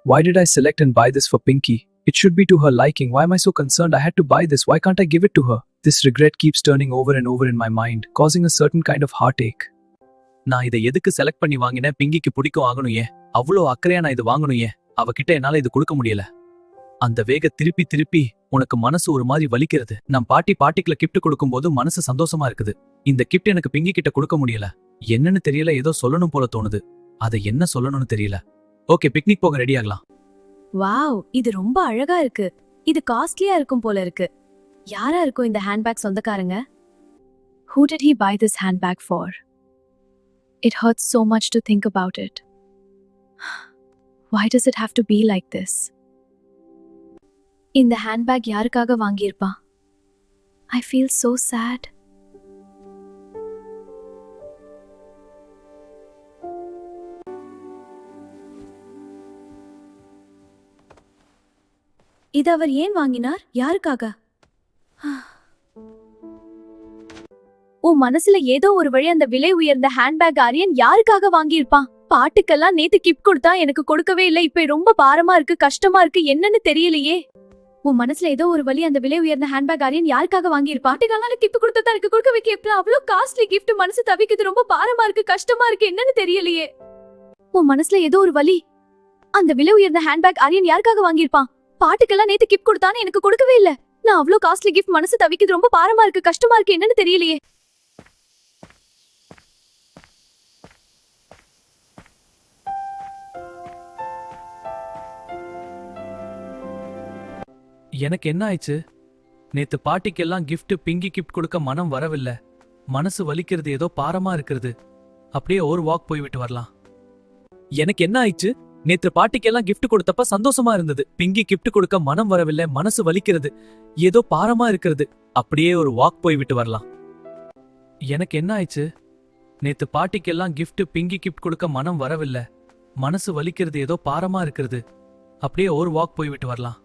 Why did I select and buy this for Pinky? It should be to her liking. Why am I so concerned I had to buy this? Why can't I give it to her? This regret keeps turning over and over in my mind, causing a certain kind of heartache. நான் இதை எதுக்கு select பண்ணி வாங்கினேன்? பிங்கிக்கு பிடிக்கும் ஆகணும் ஏன்? அவ்வளோ அக்கறையா நான் இது வாங்கணும் ஏன்? அவகிட்ட என்னால இது கொடுக்க முடியல. அந்த வேக திருப்பி திருப்பி உனக்கு மனசு ஒரு மாதிரி வலிக்கிறது. நான் பாட்டிக்குள்ள கிஃப்ட் கொடுக்கும்போது மனசு சந்தோஷமா இருக்குது. இந்த கிஃப்ட் எனக்கு பிங்கி கிட்ட கொடுக்க முடியல. என்னன்னு தெரியல, ஏதோ சொல்லணும் போல தோணுது. அதை என்ன சொல்லணும்னு தெரியல. ஓகே, பிக்னிக் போக ரெடி ஆகலாம். வாவ், இது ரொம்ப அழகா இருக்கு. இது காஸ்ட்லியா இருக்கும் போல இருக்கு. யாரா இருக்கும் இந்த ஹேண்ட்பேக் சொந்தக்காரங்க? Who did he buy this handbag for? It hurts so much to think about it. Why does it have to be like this? இந்த ஹேண்ட்பேக் யாருக்காக வாங்கியிருப்பா? I feel so sad. இது அவர் ஏன் வாங்கினார்? யாருக்காக? உன் மனசுல ஏதோ ஒரு வழி அந்த விலை உயர்ந்த ஹேண்ட்பேக் ஆரியன் யாருக்காக வாங்கியிருப்பான்? பாட்டுக்கெல்லாம் நேத்து கிஃப்ட் கொடுத்தா எனக்கு கொடுக்கவே இல்லை. இப்ப ரொம்ப பாரமா இருக்கு, கஷ்டமா இருக்கு, என்னன்னு தெரியலையே. உன் மனசுல ஏதோ ஒரு வழி அந்த விலை உயர்ந்த ஹேண்ட்பேக் ஆரியன் யாருக்காக வாங்கியிருப்பான்? பாட்டுக்கெல்லாம் கிஃப்ட் கொடுத்தா எனக்கு கொடுக்க வைக்க எப்படி அவ்வளவு காஸ்ட்லி கிஃப்ட்? மனசு தவிக்குது, ரொம்ப பாரமா இருக்கு, கஷ்டமா இருக்கு, என்னன்னு தெரியலையே. உன் மனசுல ஏதோ ஒரு வழி அந்த விலை உயர்ந்த ஹேண்ட்பேக் ஆரியன் யாருக்காக வாங்கியிருப்பான்? பாட்டுக்கெல்லாம் நேத்து கிஃப்ட் கொடுத்தானே எனக்கு கொடுக்கவே இல்ல. நான் அவ்வளவு காஸ்ட்லி கிஃப்ட், மனசு தவிக்குது, ரொம்ப பாரமா இருக்கு, கஷ்டமா இருக்கு, என்னன்னு தெரியலையே. எனக்கு என்ன ஆயிடுச்சு? நேத்து பாட்டிக்கெல்லாம் கிஃப்ட், பிங்கி கிஃப்ட் கொடுக்க மனம் வரவில்லை. மனசு வலிக்கிறது, ஏதோ பாரமா இருக்கிறது. அப்படியே ஒரு வாக் போய்விட்டு வரலாம். எனக்கு என்ன ஆயிடுச்சு? நேத்து பாட்டிக்கெல்லாம் கிஃப்ட் கொடுத்தப்ப சந்தோஷமா இருந்தது. பிங்கி கிஃப்ட் கொடுக்க மனம் வரவில்லை, மனசு வலிக்கிறது, ஏதோ பாரமா இருக்கிறது. அப்படியே ஒரு வாக் போய்விட்டு வரலாம். எனக்கு என்ன ஆயிடுச்சு? நேத்து பாட்டிக்கெல்லாம் கிஃப்ட், பிங்கி கிஃப்ட் கொடுக்க மனம் வரவில்லை, மனசு வலிக்கிறது, ஏதோ பாரமா இருக்கிறது. அப்படியே ஒரு வாக் போய்விட்டு வரலாம்.